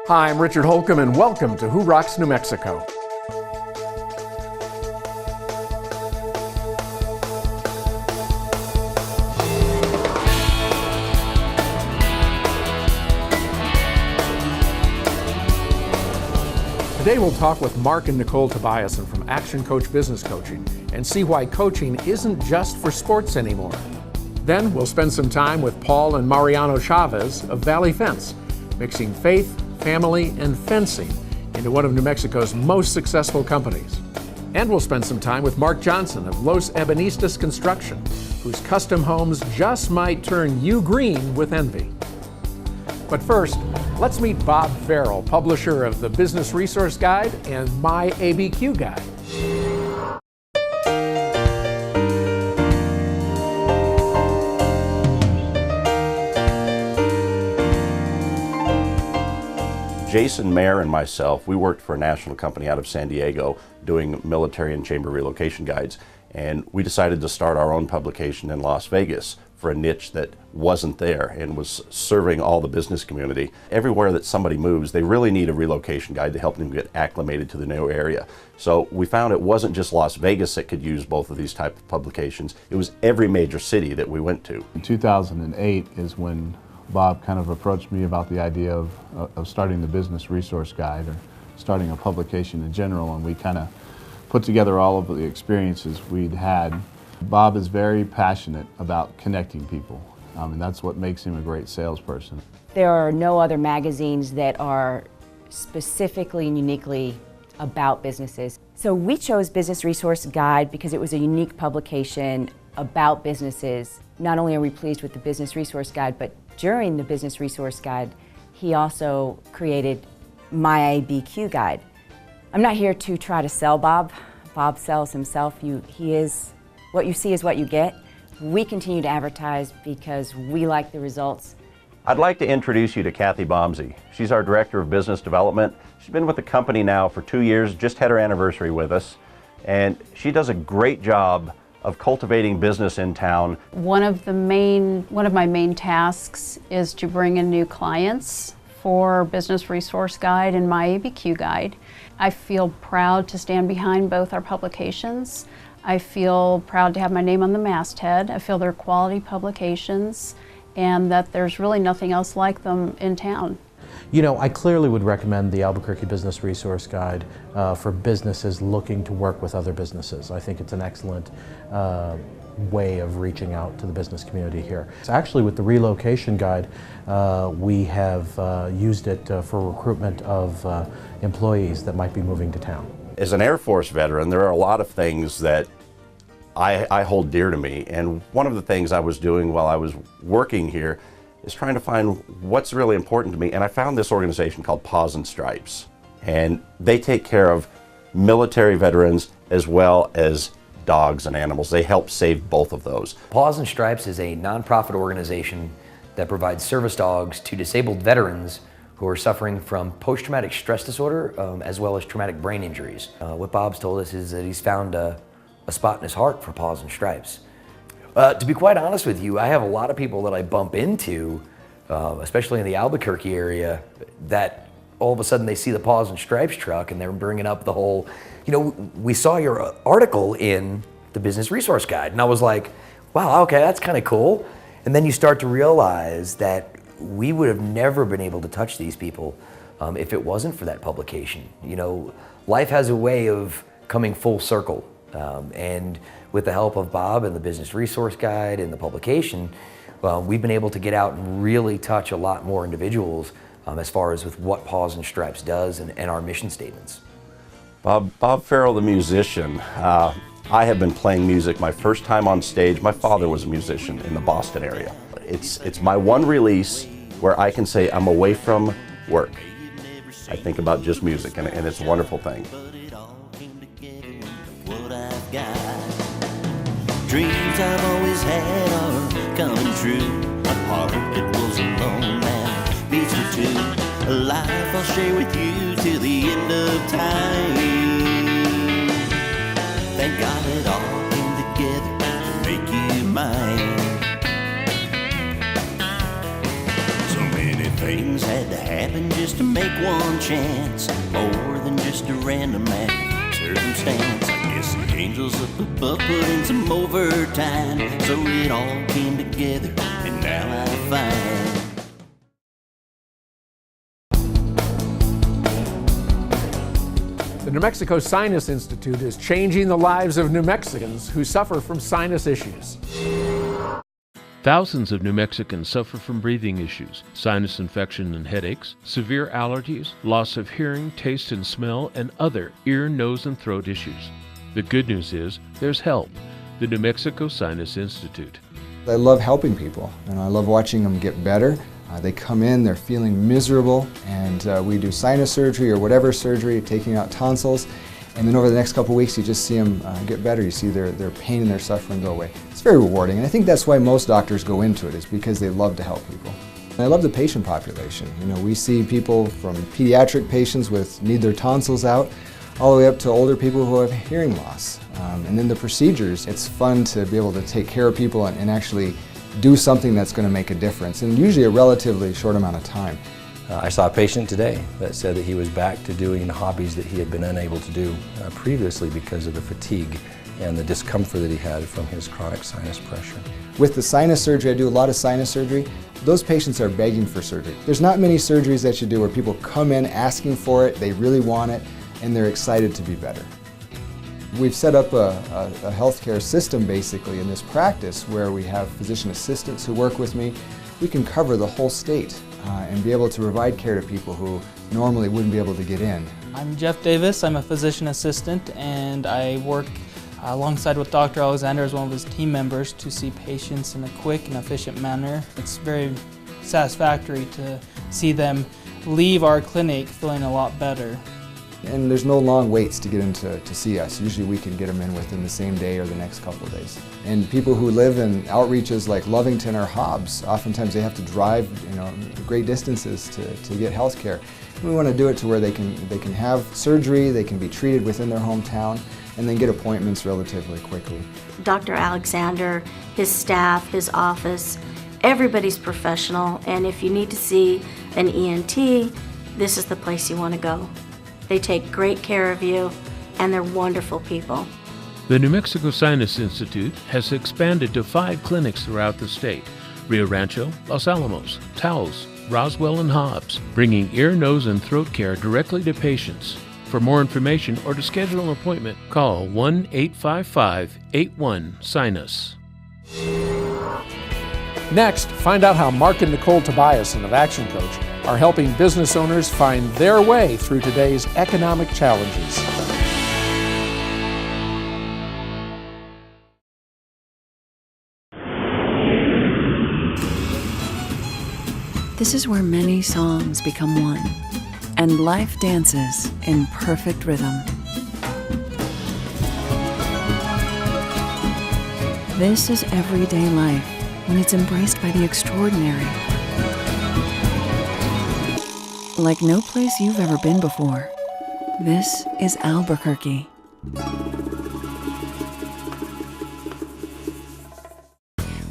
Hi, I'm Richard Holcomb, and welcome to Who Rocks New Mexico. Today we'll talk with Mark and Nicole Tobiasen from Action Coach Business Coaching and see why coaching isn't just for sports anymore. Then we'll spend some time with Paul and Mariano Chavez of Valley Fence, mixing faith, family, and fencing into one of New Mexico's most successful companies. And we'll spend some time with Mark Johnson of Los Ebanistas Construction, whose custom homes just might turn you green with envy. But first, let's meet Bob Farrell, publisher of the Business Resource Guide and My ABQ Guide. Jason Mayer and myself, we worked for a national company out of San Diego doing military and chamber relocation guides, and we decided to start our own publication in Las Vegas for a niche that wasn't there and was serving all the business community. Everywhere that somebody moves, they really need a relocation guide to help them get acclimated to the new area. So we found it wasn't just Las Vegas that could use both of these type of publications, it was every major city that we went to. In 2008 is when Bob kind of approached me about the idea of starting the Business Resource Guide, or starting a publication in general, and we kind of put together all of the experiences we'd had. Bob is very passionate about connecting people, and that's what makes him a great salesperson. There are no other magazines that are specifically and uniquely about businesses. So we chose Business Resource Guide because it was a unique publication about businesses. Not only are we pleased with the Business Resource Guide, but during the Business Resource Guide, he also created My ABQ Guide. I'm not here to try to sell Bob. Bob sells himself. He is, what you see is what you get. We continue to advertise because we like the results. I'd like to introduce you to Kathy Bomsey. She's our Director of Business Development. She's been with the company now for 2 years, just had her anniversary with us, and she does a great job of cultivating business in town. One of my main tasks is to bring in new clients for Business Resource Guide and My ABQ Guide. I feel proud to stand behind both our publications. I feel proud to have my name on the masthead. I feel they're quality publications and that there's really nothing else like them in town. You know, I clearly would recommend the Albuquerque Business Resource Guide for businesses looking to work with other businesses. I think it's an excellent way of reaching out to the business community here. So actually, with the relocation guide, we have used it for recruitment of employees that might be moving to town. As an Air Force veteran, there are a lot of things that I hold dear to me, and one of the things I was doing while I was working here is trying to find what's really important to me, and I found this organization called Paws and Stripes, and they take care of military veterans as well as dogs and animals. They help save both of those. Paws and Stripes is a nonprofit organization that provides service dogs to disabled veterans who are suffering from post-traumatic stress disorder as well as traumatic brain injuries. What Bob's told us is that he's found a spot in his heart for Paws and Stripes. To be quite honest with you, I have a lot of people that I bump into, especially in the Albuquerque area, that all of a sudden they see the Paws and Stripes truck and they're bringing up the whole, you know, we saw your article in the Business Resource Guide. And I was like, wow, okay, that's kind of cool. And then you start to realize that we would have never been able to touch these people if it wasn't for that publication. You know, life has a way of coming full circle. And with the help of Bob and the Business Resource Guide and the publication, we've been able to get out and really touch a lot more individuals as far as with what Paws and Stripes does and our mission statements. Bob Farrell, the musician. I have been playing music my first time on stage. My father was a musician in the Boston area. It's my one release where I can say I'm away from work. I think about just music, and it's a wonderful thing. Dreams I've always had are coming true. A heart that was alone now beats for two. A life I'll share with you till the end of time. Thank God it all came together to make you mine. happened just to make one chance, more than just a random act circumstance. I guess the angels up above put in some overtime, so it all came together, and now I find The New Mexico Sinus Institute is changing the lives of New Mexicans who suffer from sinus issues. Thousands of New Mexicans suffer from breathing issues, sinus infection and headaches, severe allergies, loss of hearing, taste and smell, and other ear, nose, and throat issues. The good news is there's help. The New Mexico Sinus Institute. I love helping people, and I love watching them get better. They come in, they're feeling miserable, and we do sinus surgery or whatever surgery, taking out tonsils, and then over the next couple weeks you just see them get better. You see their pain and their suffering go away. It's very rewarding, and I think that's why most doctors go into it, is because they love to help people. And I love the patient population. You know, we see people from pediatric patients need their tonsils out, all the way up to older people who have hearing loss. And then the procedures, it's fun to be able to take care of people and actually do something that's going to make a difference, in usually a relatively short amount of time. I saw a patient today that said that he was back to doing hobbies that he had been unable to do previously because of the fatigue and the discomfort that he had from his chronic sinus pressure. With the sinus surgery, I do a lot of sinus surgery. Those patients are begging for surgery. There's not many surgeries that you do where people come in asking for it, they really want it, and they're excited to be better. We've set up a healthcare system basically in this practice where we have physician assistants who work with me. We can cover the whole state and be able to provide care to people who normally wouldn't be able to get in. I'm Jeff Davis. I'm a physician assistant, and I work alongside with Dr. Alexander as one of his team members to see patients in a quick and efficient manner. It's very satisfactory to see them leave our clinic feeling a lot better. And there's no long waits to get in to see us. Usually we can get them in within the same day or the next couple of days. And people who live in outreaches like Lovington or Hobbs, oftentimes they have to drive, you know, great distances to get health care. We want to do it to where they can have surgery, they can be treated within their hometown, and then get appointments relatively quickly. Dr. Alexander, his staff, his office, everybody's professional, and if you need to see an ENT, this is the place you want to go. They take great care of you, and they're wonderful people. The New Mexico Sinus Institute has expanded to 5 clinics throughout the state: Rio Rancho, Los Alamos, Taos, Roswell, and Hobbs, bringing ear, nose, and throat care directly to patients. For more information or to schedule an appointment, call 1-855-81-SINUS. Next, find out how Mark and Nicole Tobiasen of Action Coach are helping business owners find their way through today's economic challenges. This is where many songs become one, and life dances in perfect rhythm. This is everyday life when it's embraced by the extraordinary. Like no place you've ever been before. This is Albuquerque.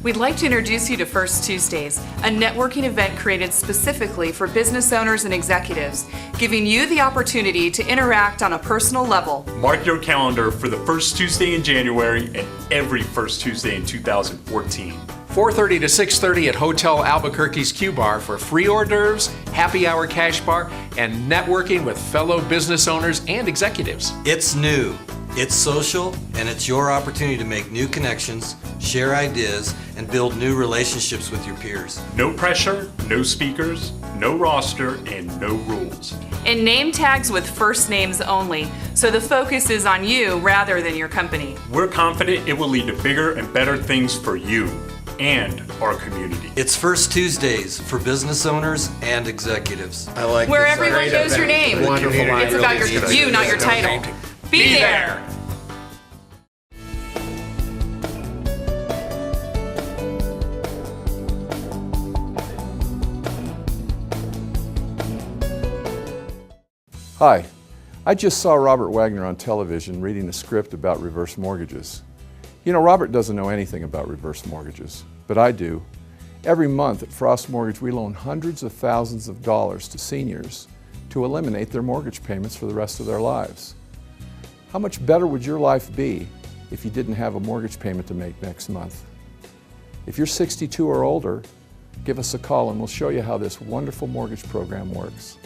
We'd like to introduce you to First Tuesdays, a networking event created specifically for business owners and executives, giving you the opportunity to interact on a personal level. Mark your calendar for the first Tuesday in January and every first Tuesday in 2014. 4:30 to 6:30 at Hotel Albuquerque's Q Bar for free hors d'oeuvres, happy hour cash bar, and networking with fellow business owners and executives. It's new, it's social, and it's your opportunity to make new connections, share ideas, and build new relationships with your peers. No pressure, no speakers, no roster, and no rules. And name tags with first names only, so the focus is on you rather than your company. We're confident it will lead to bigger and better things for you and our community. It's First Tuesdays for business owners and executives. I like where everyone knows your name. Wonderful. It's about you, not your title. Be there. Hi, I just saw Robert Wagner on television reading a script about reverse mortgages. You know, Robert doesn't know anything about reverse mortgages, but I do. Every month at Frost Mortgage, we loan hundreds of thousands of dollars to seniors to eliminate their mortgage payments for the rest of their lives. How much better would your life be if you didn't have a mortgage payment to make next month? If you're 62 or older, give us a call and we'll show you how this wonderful mortgage program works.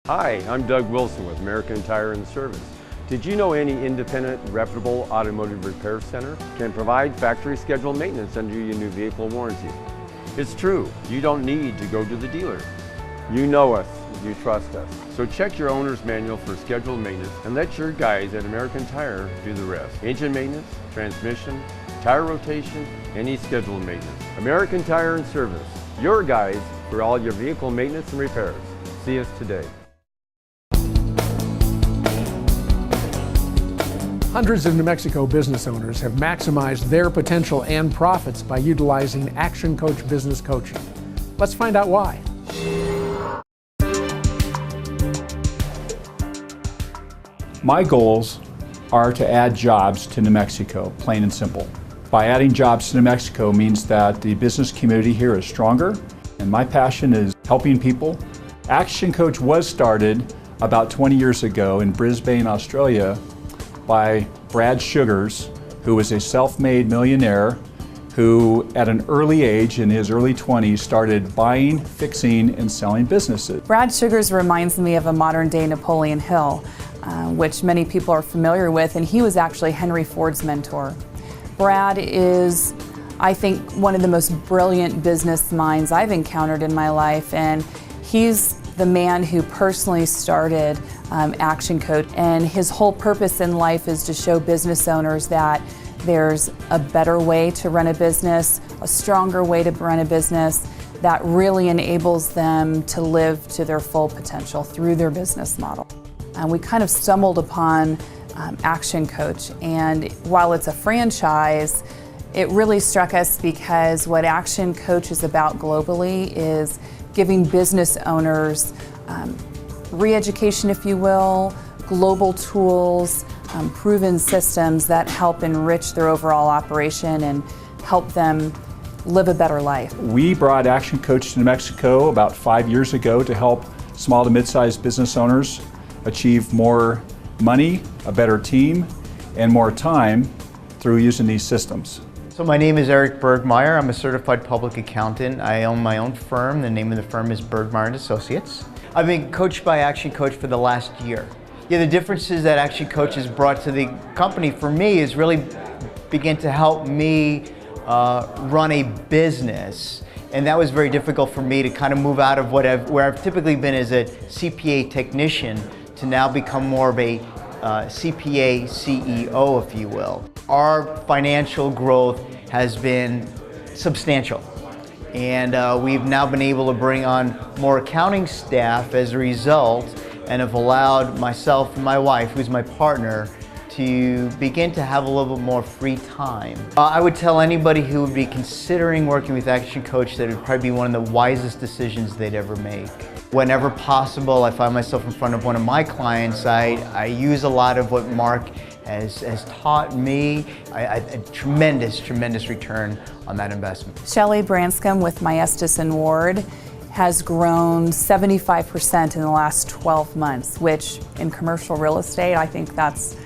Hi, I'm Doug Wilson with American Tire and Service. Did you know any independent, reputable automotive repair center can provide factory scheduled maintenance under your new vehicle warranty? It's true, you don't need to go to the dealer. You know us, you trust us. So check your owner's manual for scheduled maintenance and let your guys at American Tire do the rest. Engine maintenance, transmission, tire rotation, any scheduled maintenance. American Tire and Service, your guys for all your vehicle maintenance and repairs. See us today. Hundreds of New Mexico business owners have maximized their potential and profits by utilizing Action Coach business coaching. Let's find out why. My goals are to add jobs to New Mexico, plain and simple. By adding jobs to New Mexico means that the business community here is stronger, and my passion is helping people. Action Coach was started about 20 years ago in Brisbane, Australia, by Brad Sugars, who was a self-made millionaire who at an early age, in his early 20s, started buying, fixing, and selling businesses. Brad Sugars reminds me of a modern-day Napoleon Hill, which many people are familiar with, and he was actually Henry Ford's mentor. Brad is, I think, one of the most brilliant business minds I've encountered in my life, and he's the man who personally started Action Coach, and his whole purpose in life is to show business owners that there's a better way to run a business, a stronger way to run a business that really enables them to live to their full potential through their business model. And we kind of stumbled upon Action Coach, and while it's a franchise, it really struck us because what Action Coach is about globally is giving business owners re-education, if you will, global tools, proven systems that help enrich their overall operation and help them live a better life. We brought Action Coach to New Mexico about 5 years ago to help small to mid-sized business owners achieve more money, a better team, and more time through using these systems. So my name is Eric Bergmeyer. I'm a certified public accountant. I own my own firm. The name of the firm is Bergmeyer & Associates. I've been coached by Action Coach for the last year. Yeah, the differences that Action Coach has brought to the company for me is really begin to help me run a business. And that was very difficult for me to kind of move out of where I've typically been as a CPA technician to now become more of a CPA CEO, if you will. Our financial growth has been substantial, and we've now been able to bring on more accounting staff as a result, and have allowed myself and my wife, who's my partner, to begin to have a little bit more free time. I would tell anybody who would be considering working with Action Coach that it would probably be one of the wisest decisions they'd ever make. Whenever possible, I find myself in front of one of my clients. I use a lot of what Mark has taught me. A tremendous return on that investment. Shelley Branscombe with My Estes and Ward has grown 75% in the last 12 months, which in commercial real estate, I think that's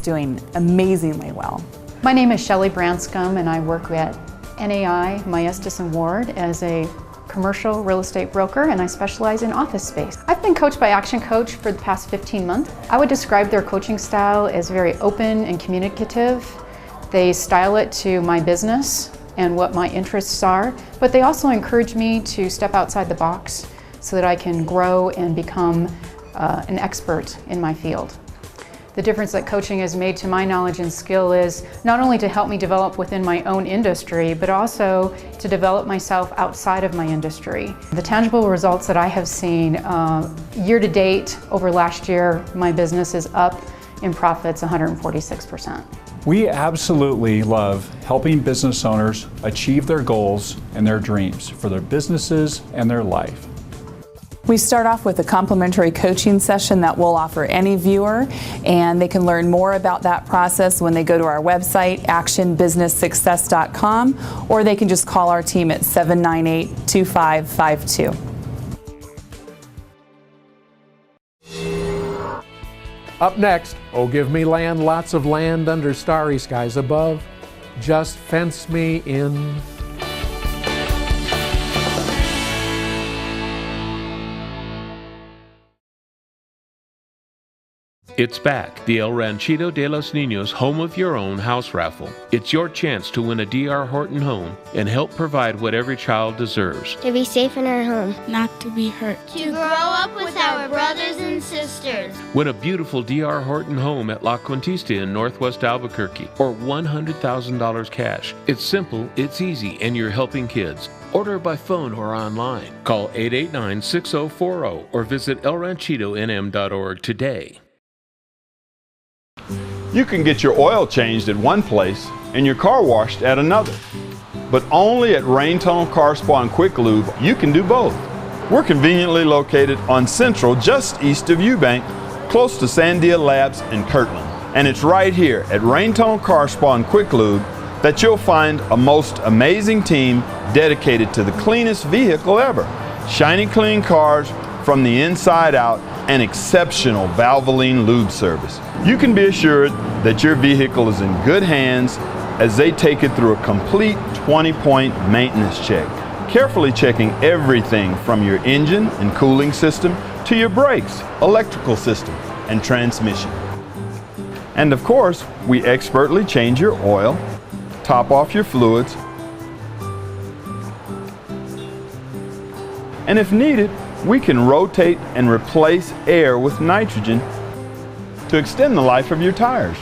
doing amazingly well. My name is Shelley Branscombe, and I work at NAI, My Estes and Ward, as a commercial real estate broker, and I specialize in office space. I've been coached by Action Coach for the past 15 months. I would describe their coaching style as very open and communicative. They style it to my business and what my interests are, but they also encourage me to step outside the box so that I can grow and become an expert in my field. The difference that coaching has made to my knowledge and skill is not only to help me develop within my own industry, but also to develop myself outside of my industry. The tangible results that I have seen year to date over last year, my business is up in profits 146%. We absolutely love helping business owners achieve their goals and their dreams for their businesses and their life. We start off with a complimentary coaching session that we'll offer any viewer, and they can learn more about that process when they go to our website, actionbusinesssuccess.com, or they can just call our team at 798-2552. Up next, oh, give me land, lots of land under starry skies above. Just fence me in. It's back, the El Ranchito de los Niños Home of Your Own house raffle. It's your chance to win a D.R. Horton home and help provide what every child deserves. To be safe in our home. Not to be hurt. To grow up with our brothers and sisters. Win a beautiful D.R. Horton home at La Cuentista in Northwest Albuquerque, or $100,000 cash. It's simple, it's easy, and you're helping kids. Order by phone or online. Call 889-6040 or visit elranchitonm.org today. You can get your oil changed at one place and your car washed at another. But only at Rain Tunnel Car Spa and Quick Lube, you can do both. We're conveniently located on Central, just east of Eubank, close to Sandia Labs in Kirtland. And it's right here at Rain Tunnel Car Spa and Quick Lube that you'll find a most amazing team dedicated to the cleanest vehicle ever. Shiny clean cars from the inside out and exceptional Valvoline lube service. You can be assured that your vehicle is in good hands as they take it through a complete 20-point maintenance check, carefully checking everything from your engine and cooling system to your brakes, electrical system, and transmission. And of course, we expertly change your oil, top off your fluids, and if needed, we can rotate and replace air with nitrogen to extend the life of your tires.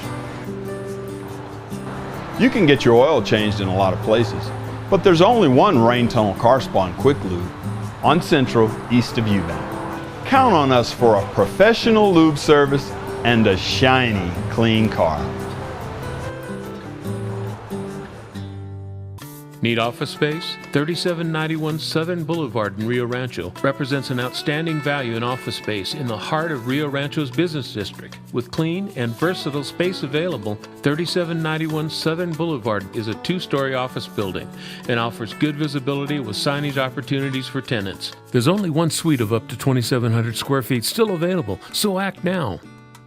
You can get your oil changed in a lot of places, but there's only one Rain Tunnel Car Spa and Quick Lube on Central, east of Eubank. Count on us for a professional lube service and a shiny, clean car. Need office space? 3791 Southern Boulevard in Rio Rancho represents an outstanding value in office space in the heart of Rio Rancho's business district. With clean and versatile space available, 3791 Southern Boulevard is a two-story office building and offers good visibility with signage opportunities for tenants. There's only one suite of up to 2,700 square feet still available, so act now.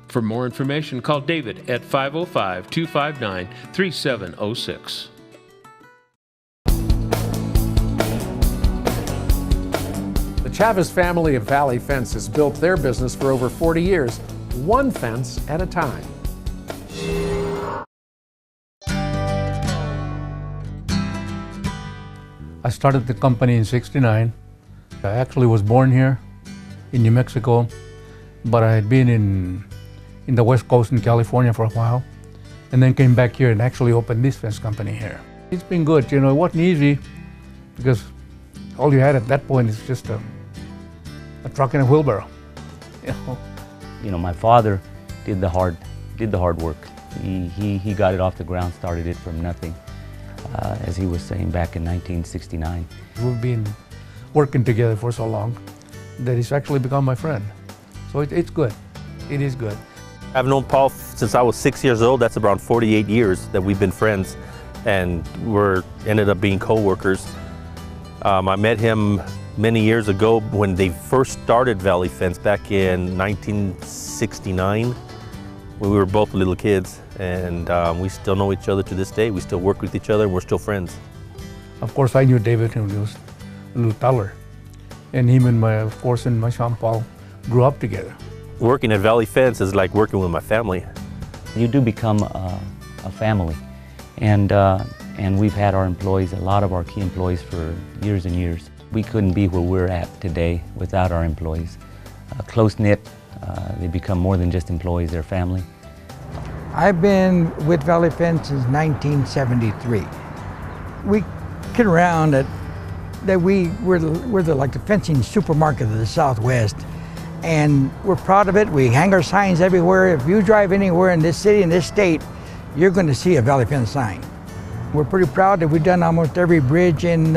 For more information, call David at 505-259-3706. The Chavez family of Valley Fence has built their business for over 40 years, one fence at a time. I started the company in '69. I actually was born here in New Mexico, but I had been in the West Coast in California for a while, and then came back here and actually opened this fence company here. It's been good, you know, it wasn't easy because all you had at that point is just a truck and a wheelbarrow. You know, my father did the hard work. He got it off the ground, started it from nothing, as he was saying back in 1969. We've been working together for so long that he's actually become my friend. So it's good. It is good. I've known Paul since I was 6 years old. That's around 48 years that we've been friends, and ended up being co-workers. I met him many years ago when they first started Valley Fence back in 1969. We were both little kids, and we still know each other to this day. We still work with each other, and we're still friends. Of course, I knew David when he was a little taller, and him and my son Paul grew up together. Working at Valley Fence is like working with my family. You do become a family, and we've had our employees, a lot of our key employees, for years and years. We couldn't be where we're at today without our employees. Close-knit, they become more than just employees, they're family. I've been with Valley Fence since 1973. We kid around that we're like the fencing supermarket of the Southwest, and we're proud of it. We hang our signs everywhere. If you drive anywhere in this city, in this state, you're going to see a Valley Fence sign. We're pretty proud that we've done almost every bridge in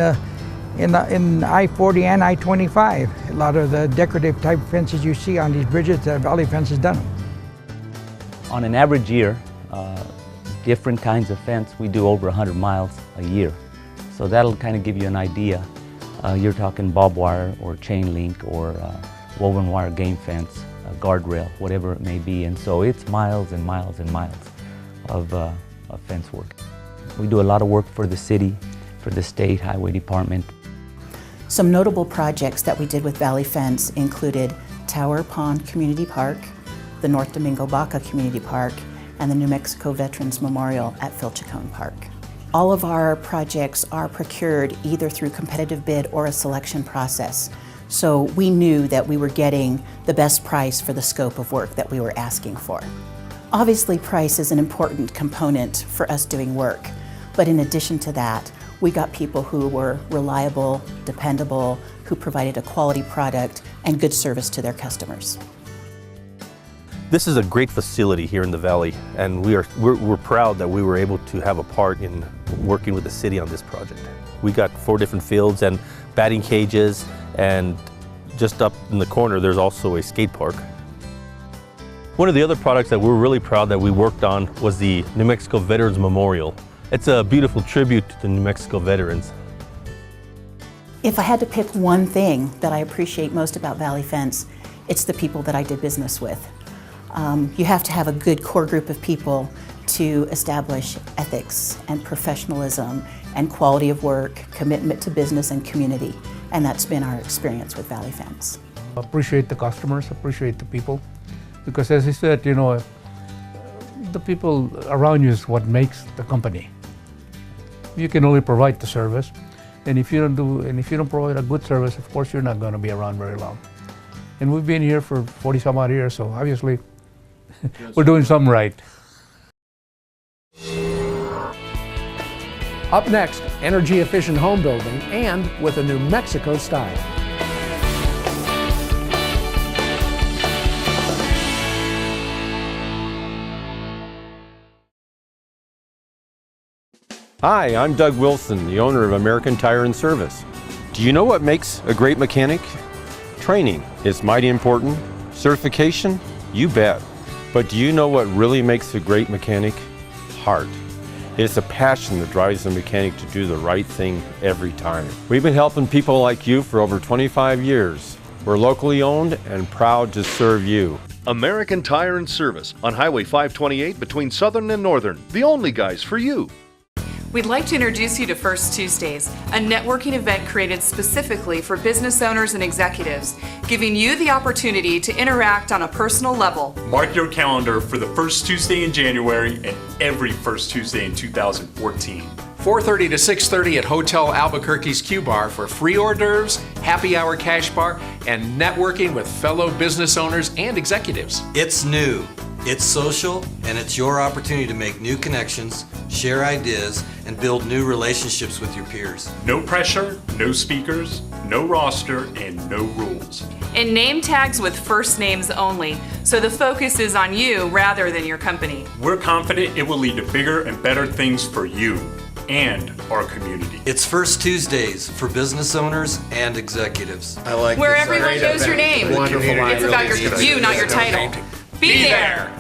in I-40 and I-25. A lot of the decorative type fences you see on these bridges, Valley Fence has done them. On an average year, different kinds of fence, we do over 100 miles a year. So that'll kind of give you an idea. You're talking barbed wire or chain link or woven wire game fence, a guardrail, whatever it may be. And so it's miles and miles and miles of fence work. We do a lot of work for the city, for the state highway department. Some notable projects that we did with Valley Fence included Tower Pond Community Park, the North Domingo Baca Community Park, and the New Mexico Veterans Memorial at Filchacone Park. All of our projects are procured either through competitive bid or a selection process. So we knew that we were getting the best price for the scope of work that we were asking for. Obviously, price is an important component for us doing work, but in addition to that, we got people who were reliable, dependable, who provided a quality product and good service to their customers. This is a great facility here in the Valley, and we're proud that we were able to have a part in working with the city on this project. We got 4 different fields and batting cages, and just up in the corner there's also a skate park. One of the other products that we're really proud that we worked on was the New Mexico Veterans Memorial. It's a beautiful tribute to the New Mexico veterans. If I had to pick one thing that I appreciate most about Valley Fence, it's the people that I did business with. You have to have a good core group of people to establish ethics and professionalism and quality of work, commitment to business and community, and that's been our experience with Valley Fence. Appreciate the customers, appreciate the people, because as I said, you know, the people around you is what makes the company. You can only provide the service, and if you don't provide a good service, of course you're not going to be around very long. And we've been here for 40 some odd years, so obviously we're doing something right. Up next, energy efficient home building and with a New Mexico style. Hi, I'm Doug Wilson, the owner of American Tire and Service. Do you know what makes a great mechanic? Training is mighty important. Certification? You bet. But do you know what really makes a great mechanic? Heart. It's a passion that drives the mechanic to do the right thing every time. We've been helping people like you for over 25 years. We're locally owned and proud to serve you. American Tire and Service on Highway 528 between Southern and Northern. The only guys for you. We'd like to introduce you to First Tuesdays, a networking event created specifically for business owners and executives, giving you the opportunity to interact on a personal level. Mark your calendar for the first Tuesday in January and every first Tuesday in 2014. 4:30 to 6:30 at Hotel Albuquerque's Q Bar for free hors d'oeuvres, happy hour cash bar, and networking with fellow business owners and executives. It's new, it's social, and it's your opportunity to make new connections, share ideas, and build new relationships with your peers. No pressure, no speakers, no roster, and no rules. And name tags with first names only, so the focus is on you rather than your company. We're confident it will lead to bigger and better things for you and our community. It's First Tuesdays for business owners and executives. I like where everyone knows your name. Wonderful. It's about you, not your title. Be there.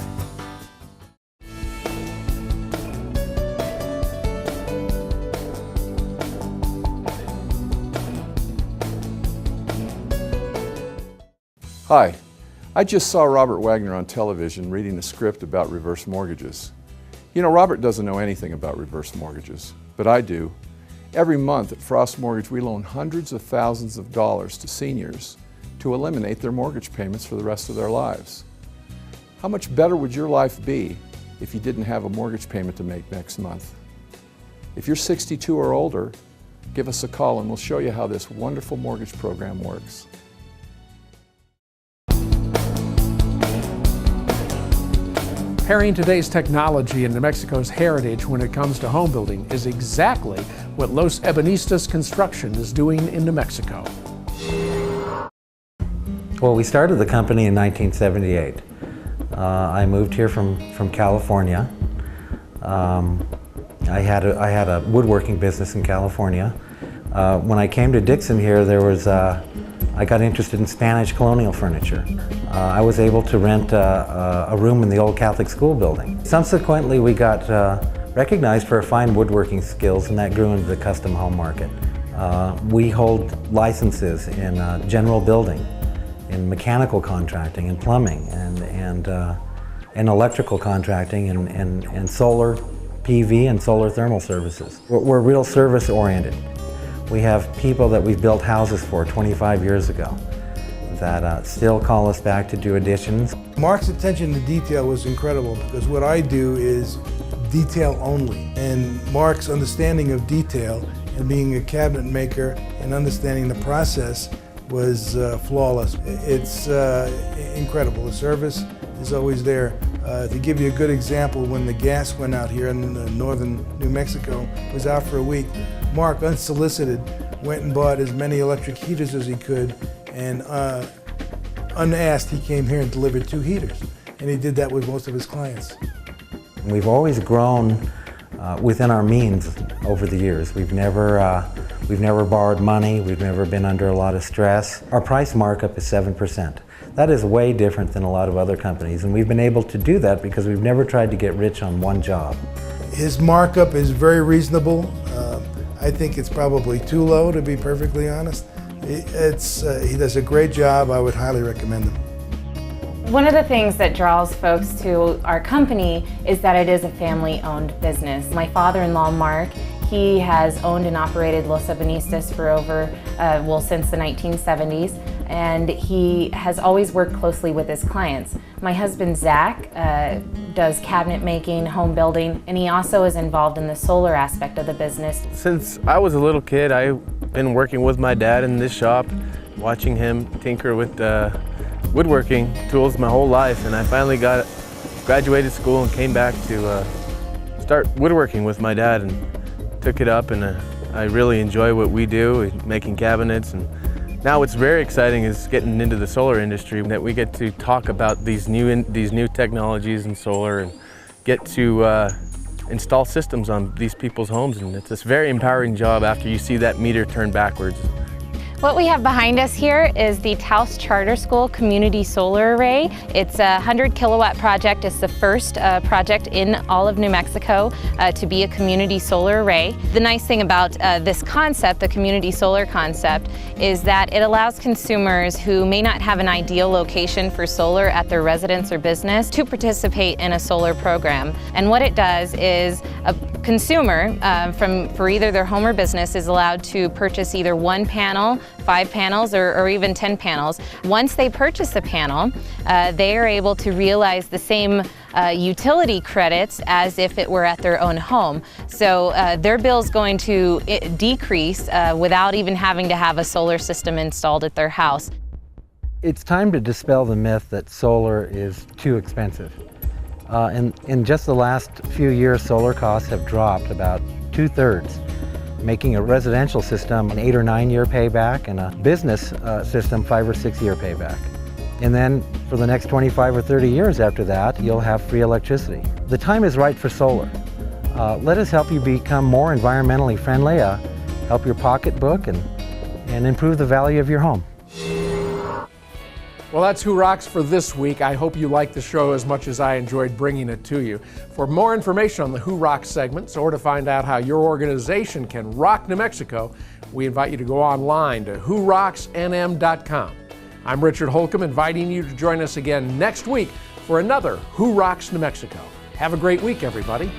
Hi, I just saw Robert Wagner on television reading a script about reverse mortgages. You know, Robert doesn't know anything about reverse mortgages, but I do. Every month at Frost Mortgage, we loan hundreds of thousands of dollars to seniors to eliminate their mortgage payments for the rest of their lives. How much better would your life be if you didn't have a mortgage payment to make next month? If you're 62 or older, give us a call and we'll show you how this wonderful mortgage program works. Pairing today's technology and New Mexico's heritage when it comes to home building is exactly what Los Ebanistas Construction is doing in New Mexico. Well, we started the company in 1978. I moved here from California. I had a woodworking business in California. When I came to Dixon here, I got interested in Spanish colonial furniture. I was able to rent a room in the old Catholic school building. Subsequently, we got recognized for our fine woodworking skills, and that grew into the custom home market. We hold licenses in general building, in mechanical contracting, and plumbing, and electrical contracting, and solar PV and solar thermal services. We're real service oriented. We have people that we've built houses for 25 years ago that still call us back to do additions. Mark's attention to detail was incredible, because what I do is detail only. And Mark's understanding of detail and being a cabinet maker and understanding the process was flawless. It's incredible. The service is always there. To give you a good example, when the gas went out here in northern New Mexico, it was out for a week. Mark, unsolicited, went and bought as many electric heaters as he could, and unasked, he came here and delivered 2 heaters. And he did that with most of his clients. We've always grown within our means over the years. We've never borrowed money. We've never been under a lot of stress. Our price markup is 7%. That is way different than a lot of other companies, and we've been able to do that because we've never tried to get rich on one job. His markup is very reasonable. I think it's probably too low, to be perfectly honest. He does a great job. I would highly recommend him. One of the things that draws folks to our company is that it is a family-owned business. My father-in-law, Mark, he has owned and operated Los Ebanistas for over, since the 1970s, and he has always worked closely with his clients. My husband, Zach, does cabinet making, home building, and he also is involved in the solar aspect of the business. Since I was a little kid, I've been working with my dad in this shop, watching him tinker with woodworking tools my whole life, and I finally graduated school and came back to start woodworking with my dad, and took it up, and I really enjoy what we do, making cabinets. And now what's very exciting is getting into the solar industry, that we get to talk about these new technologies in solar and get to install systems on these people's homes, and it's this very empowering job after you see that meter turn backwards. What we have behind us here is the Taos Charter School Community Solar Array. It's a 100 kilowatt project. It's the first project in all of New Mexico to be a community solar array. The nice thing about this concept, the community solar concept, is that it allows consumers who may not have an ideal location for solar at their residence or business to participate in a solar program. And what it does is a consumer for either their home or business is allowed to purchase either 1 panel, 5 panels, or even 10 panels. Once they purchase a panel, they are able to realize the same utility credits as if it were at their own home. So their bill is going to decrease without even having to have a solar system installed at their house. It's time to dispel the myth that solar is too expensive. In just the last few years, solar costs have dropped about 2/3, making a residential system an 8 or 9 year payback and a business system 5 or 6 year payback. And then for the next 25 or 30 years after that, you'll have free electricity. The time is right for solar. Let us help you become more environmentally friendly, help your pocketbook, and improve the value of your home. Well, that's Who Rocks for this week. I hope you liked the show as much as I enjoyed bringing it to you. For more information on the Who Rocks segments, or to find out how your organization can rock New Mexico, we invite you to go online to whorocksnm.com. I'm Richard Holcomb, inviting you to join us again next week for another Who Rocks New Mexico. Have a great week, everybody.